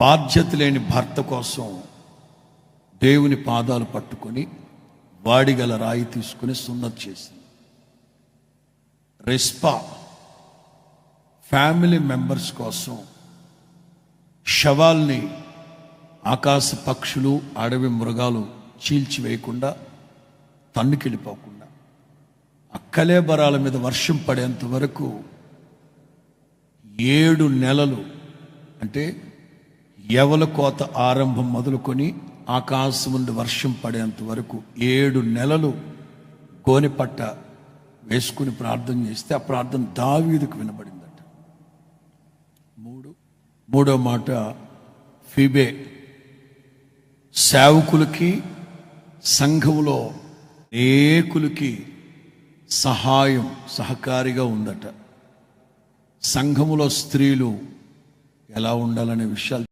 బాధ్యత లేని భర్త కోసం దేవుని పాదాలు పట్టుకొని వాడిగల రాయి తీసుకుని సున్నత్ చేసింది. రెస్పా ఫ్యామిలీ మెంబర్స్ కోసం శవాల్ని ఆకాశ పక్షులు అడవి మృగాలు చీల్చివేయకుండా తన్నుకెళ్ళిపోకుండా కళేబరాల మీద వర్షం పడేంత వరకు 7 నెలలు, అంటే యవల కోత ఆరంభం మొదలుకొని ఆకాశం నుండి వర్షం పడేంత వరకు 7 నెలలు గోనెపట్ట వేసుకుని ప్రార్థన చేస్తే ఆ ప్రార్థన దావీదుకు వినబడిందట. మూడో మాట, ఫీబే సేవకులకి సంఘములో అనేకులకి సహకారిగా ఉందట. సంఘములో స్త్రీలు ఎలా ఉండాలనే విషయాలు